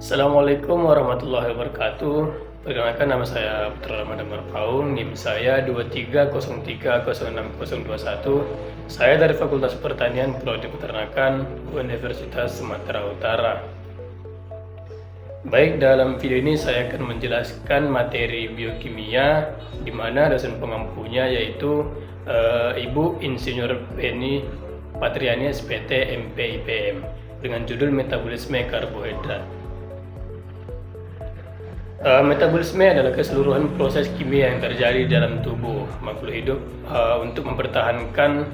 Assalamualaikum warahmatullahi wabarakatuh. Perkenalkan, nama saya Putra Ramadan Marpaung, NIM saya 2303060021. Saya dari Fakultas Pertanian Prodi Peternakan Universitas Sumatera Utara. Baik, dalam video ini saya akan menjelaskan materi biokimia di mana dosen pengampunya yaitu Ibu Insinyur Penny Patriani SPT MP IPM dengan judul metabolisme karbohidrat. Metabolisme adalah keseluruhan proses kimia yang terjadi dalam tubuh makhluk hidup untuk mempertahankan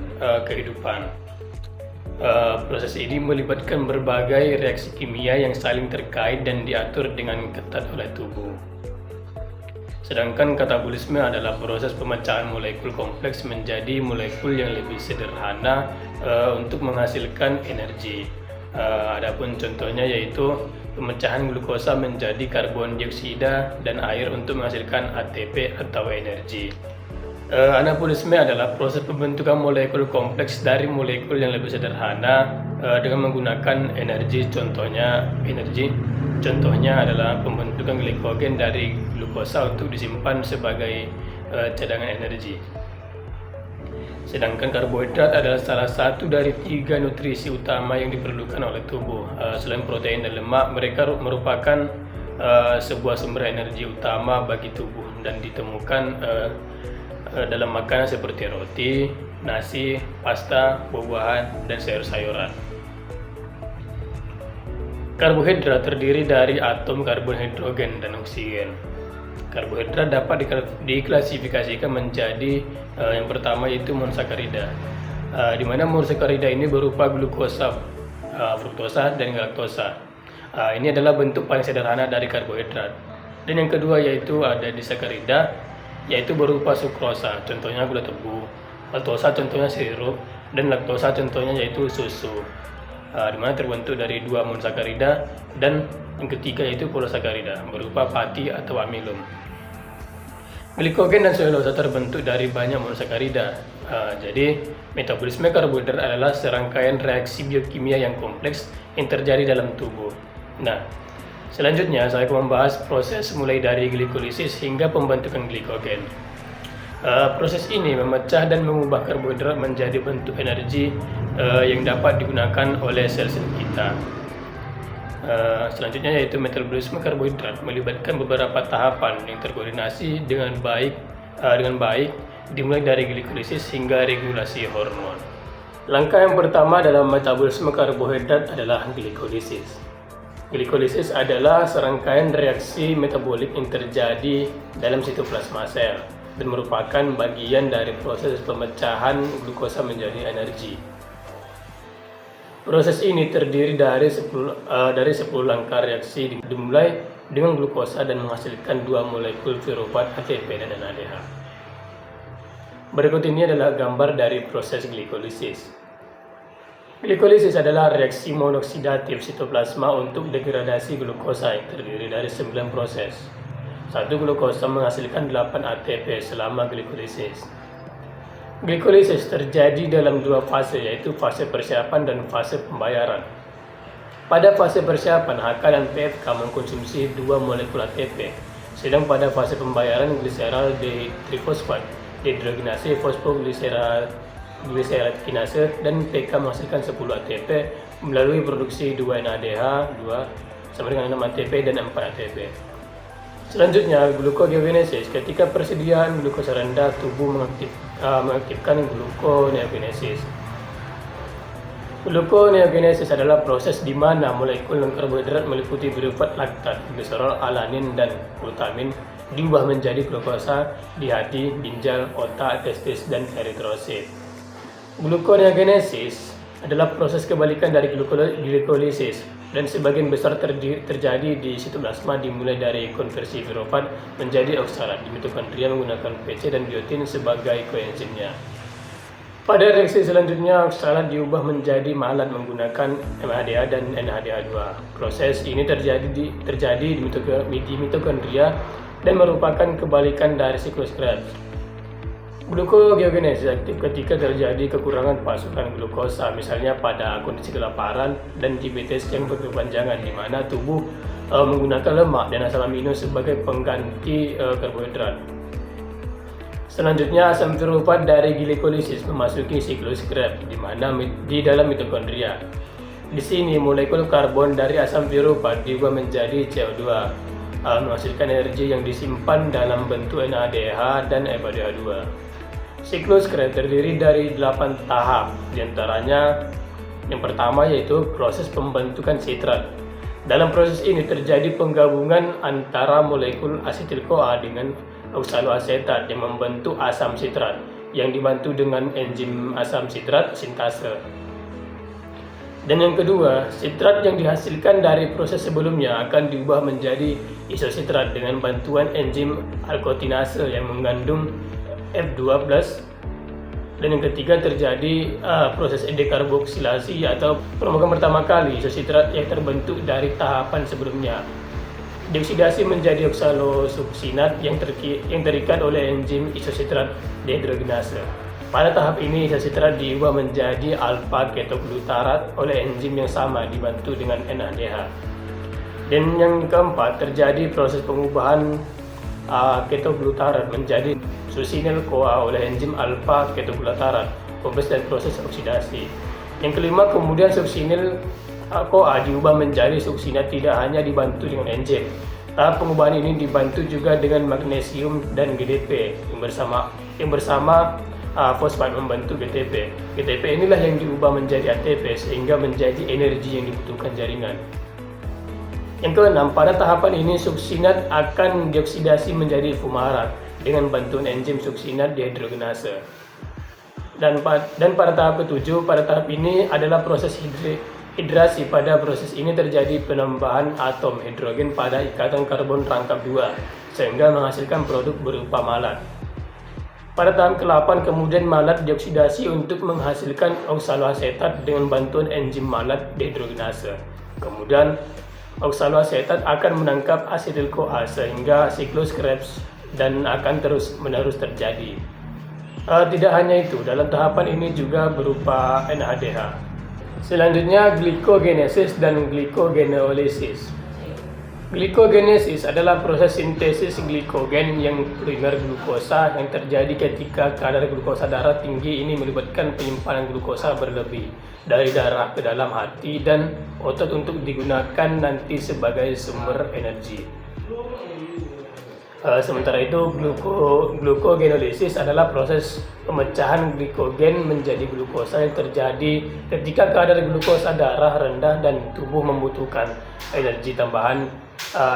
kehidupan. Proses ini melibatkan berbagai reaksi kimia yang saling terkait dan diatur dengan ketat oleh tubuh. Sedangkan katabolisme adalah proses pemecahan molekul kompleks menjadi molekul yang lebih sederhana untuk menghasilkan energi. Adapun contohnya yaitu pemecahan glukosa menjadi karbon dioksida dan air untuk menghasilkan ATP atau energi. Anabolisme adalah proses pembentukan molekul kompleks dari molekul yang lebih sederhana dengan menggunakan energi. Contohnya adalah pembentukan glikogen dari glukosa untuk disimpan sebagai cadangan energi. Sedangkan karbohidrat adalah salah satu dari 3 nutrisi utama yang diperlukan oleh tubuh. Selain protein dan lemak, mereka merupakan sebuah sumber energi utama bagi tubuh dan ditemukan dalam makanan seperti roti, nasi, pasta, buah-buahan, dan sayur-sayuran. Karbohidrat terdiri dari atom karbon, hidrogen, dan oksigen. Karbohidrat dapat diklasifikasikan menjadi yang pertama yaitu monosakarida, di mana monosakarida ini berupa glukosa, fruktosa, dan galaktosa. Ini adalah bentuk paling sederhana dari karbohidrat. Dan yang kedua yaitu ada disakarida, yaitu berupa sukrosa, contohnya gula tebu, maltosa contohnya sirup, dan laktosa contohnya yaitu susu. Di mana terbentuk dari 2 monosakarida, dan yang ketiga yaitu polisakarida berupa pati atau amilum. Glikogen dan selulosa terbentuk dari banyak monosakarida. Jadi metabolisme karbohidrat adalah serangkaian reaksi biokimia yang kompleks yang terjadi dalam tubuh. Nah, selanjutnya saya akan membahas proses mulai dari glikolisis hingga pembentukan glikogen. Proses ini memecah dan mengubah karbohidrat menjadi bentuk energi yang dapat digunakan oleh sel-sel kita. Selanjutnya yaitu metabolisme karbohidrat melibatkan beberapa tahapan yang terkoordinasi dengan baik, dimulai dari glikolisis hingga regulasi hormon. Langkah yang pertama dalam metabolisme karbohidrat adalah glikolisis. Glikolisis adalah serangkaian reaksi metabolik yang terjadi dalam sitoplasma sel dan merupakan bagian dari proses pemecahan glukosa menjadi energi. Proses ini terdiri dari 10 langkah reaksi, dimulai dengan glukosa dan menghasilkan 2 molekul pirufat ATP dan NADH. Berikut ini adalah gambar dari proses glikolisis. Glikolisis adalah reaksi monoksidatif sitoplasma untuk degradasi glukosa yang terdiri dari 9 proses. 1 glukosa menghasilkan 8 ATP selama glikolisis. Glikolisis terjadi dalam 2 fase, yaitu fase persiapan dan fase pembayaran. Pada fase persiapan, HK dan PFK mengkonsumsi 2 molekul ATP, sedang pada fase pembayaran gliserol triphosphate dehidrogenase fosfoglycerate dan PK menghasilkan 10 ATP melalui produksi 2 NADH, 2 sama dengan 6 ATP dan 4 ATP. Selanjutnya, gluconeogenesis. Ketika persediaan glukosa rendah, tubuh mengaktifkan gluconeogenesis. Gluconeogenesis adalah proses di mana molekul non-karbohidrat meliputi pirufat laktat, gliserol, alanin, dan glutamin diubah menjadi glukosa di hati, ginjal, otak, testis, dan eritrosit. Gluconeogenesis adalah proses kebalikan dari glikolisis dan sebagian besar terjadi di sitoplasma, dimulai dari konversi pirufat menjadi oksalat di mitokondria menggunakan PC dan biotin sebagai koenzimnya. Pada reaksi selanjutnya, oksalat diubah menjadi malat menggunakan MHDA dan NHDA2. Proses ini terjadi di mitokondria dan merupakan kebalikan dari siklus Krebs. Gluconeogenesis aktif ketika terjadi kekurangan pasokan glukosa, misalnya pada kondisi kelaparan dan diabetes yang berkepanjangan, di mana tubuh menggunakan lemak dan asam amino sebagai pengganti karbohidrat. Selanjutnya, asam piruvat dari glikolisis memasuki siklus Krebs di dalam mitokondria. Di sini molekul karbon dari asam piruvat diubah menjadi CO2, menghasilkan energi yang disimpan dalam bentuk NADH dan FADH2. Siklus Krebs terdiri dari 8 tahap, diantaranya yang pertama yaitu proses pembentukan sitrat. Dalam proses ini terjadi penggabungan antara molekul asetil-CoA dengan oksaloasetat yang membentuk asam sitrat yang dibantu dengan enzim asam sitrat sintase. Dan yang kedua, sitrat yang dihasilkan dari proses sebelumnya akan diubah menjadi isositrat dengan bantuan enzim alkotinase yang mengandung F2+. Dan yang ketiga terjadi proses dekarboksilasi atau perubahan pertama kali isositrat yang terbentuk dari tahapan sebelumnya. Dioksidasi menjadi oksalosuksinat yang terikat oleh enzim isositrat dehidrogenase. Pada tahap ini isositrat diubah menjadi alfa ketoglutarat oleh enzim yang sama dibantu dengan NADH. Dan yang keempat terjadi proses pengubahan ketoglutarat menjadi succinyl CoA oleh enzim alfa ketoglutarat dan proses oksidasi. Yang kelima kemudian succinyl CoA diubah menjadi suksinat tidak hanya dibantu dengan enzim. Tahap pengubahan ini dibantu juga dengan magnesium dan GDP yang bersama fosfat membentuk GTP. GTP inilah yang diubah menjadi ATP sehingga menjadi energi yang dibutuhkan jaringan. Yang keenam, pada tahapan ini suksinat akan dioksidasi menjadi fumarat dengan bantuan enzim suksinat dehidrogenase. Dan pada tahap ketujuh, pada tahap ini adalah proses hidrasi. Pada proses ini terjadi penambahan atom hidrogen pada ikatan karbon rangkap 2 sehingga menghasilkan produk berupa malat. Pada tahap ke-8 kemudian malat dioksidasi untuk menghasilkan oksaloasetat dengan bantuan enzim malat dehidrogenase. Kemudian oksaloasetat akan menangkap asetil-CoA sehingga siklus Krebs dan akan terus-menerus terjadi. Tidak hanya itu, dalam tahapan ini juga berupa NADH. Selanjutnya, glikogenesis dan glikogenolysis. Glikogenesis adalah proses sintesis glikogen yang primer glukosa yang terjadi ketika kadar glukosa darah tinggi. Ini melibatkan penyimpanan glukosa berlebih dari darah ke dalam hati dan otot untuk digunakan nanti sebagai sumber energi. Sementara itu, glukogenolisis adalah proses pemecahan glikogen menjadi glukosa yang terjadi ketika kadar glukosa darah rendah dan tubuh membutuhkan energi tambahan.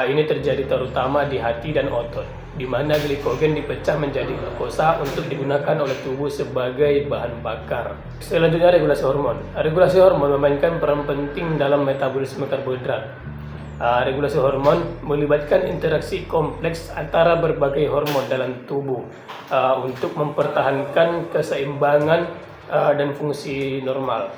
Ini terjadi terutama di hati dan otot, di mana glikogen dipecah menjadi glukosa untuk digunakan oleh tubuh sebagai bahan bakar. Selanjutnya, regulasi hormon. Regulasi hormon memainkan peran penting dalam metabolisme karbohidrat. Regulasi hormon melibatkan interaksi kompleks antara berbagai hormon dalam tubuh untuk mempertahankan keseimbangan dan fungsi normal.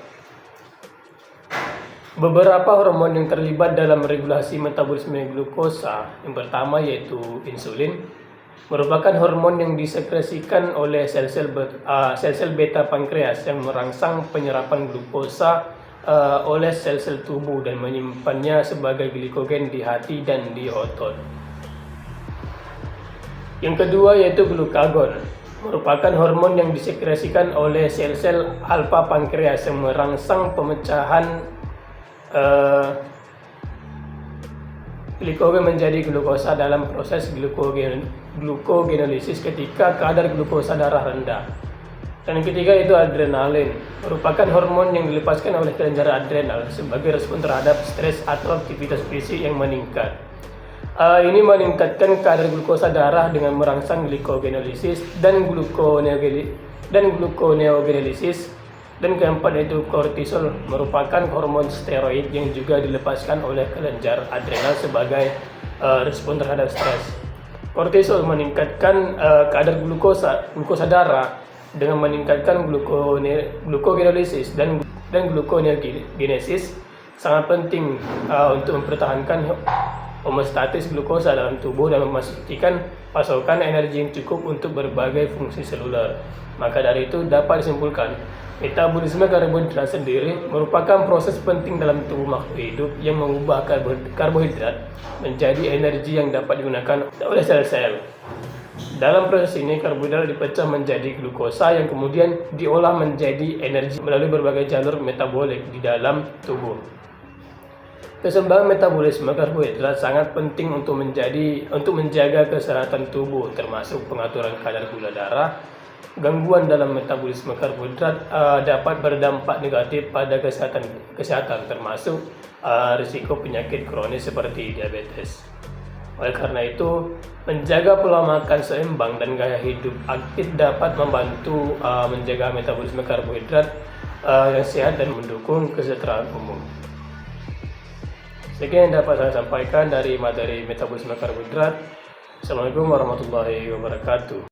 Beberapa hormon yang terlibat dalam regulasi metabolisme glukosa, yang pertama yaitu insulin, merupakan hormon yang disekresikan oleh sel-sel beta pankreas yang merangsang penyerapan glukosa oleh sel-sel tubuh dan menyimpannya sebagai glikogen di hati dan di otot. Yang kedua yaitu glukagon, merupakan hormon yang disekresikan oleh sel-sel alfa pankreas yang merangsang pemecahan glikogen menjadi glukosa dalam proses glukogenolisis ketika kadar glukosa darah rendah. Dan yang ketiga itu adrenalin, merupakan hormon yang dilepaskan oleh kelenjar adrenal sebagai respon terhadap stres atau aktivitas fisik yang meningkat. Ini meningkatkan kadar glukosa darah dengan merangsang glikogenolisis dan gluconeogenesis. Dan keempat yaitu kortisol, merupakan hormon steroid yang juga dilepaskan oleh kelenjar adrenal sebagai respon terhadap stres. Kortisol meningkatkan kadar glukosa darah dengan meningkatkan glucogenolisis dan gluconeogenesis. Sangat penting untuk mempertahankan homeostatis glukosa dalam tubuh dan memastikan pasokan energi yang cukup untuk berbagai fungsi seluler. Maka dari itu dapat disimpulkan Metabolisme karbohidrat sendiri merupakan proses penting dalam tubuh makhluk hidup yang mengubah karbohidrat menjadi energi yang dapat digunakan oleh sel-sel. Dalam proses ini, karbohidrat dipecah menjadi glukosa yang kemudian diolah menjadi energi melalui berbagai jalur metabolik di dalam tubuh. Keseimbangan metabolisme karbohidrat sangat penting untuk menjaga kesehatan tubuh, termasuk pengaturan kadar gula darah. Gangguan dalam metabolisme karbohidrat dapat berdampak negatif pada kesehatan termasuk risiko penyakit kronis seperti diabetes. Oleh karena itu, menjaga pola makan seimbang dan gaya hidup aktif dapat membantu menjaga metabolisme karbohidrat yang sehat dan mendukung kesejahteraan umum. Sekian yang dapat saya sampaikan dari materi metabolisme karbohidrat. Assalamualaikum warahmatullahi wabarakatuh.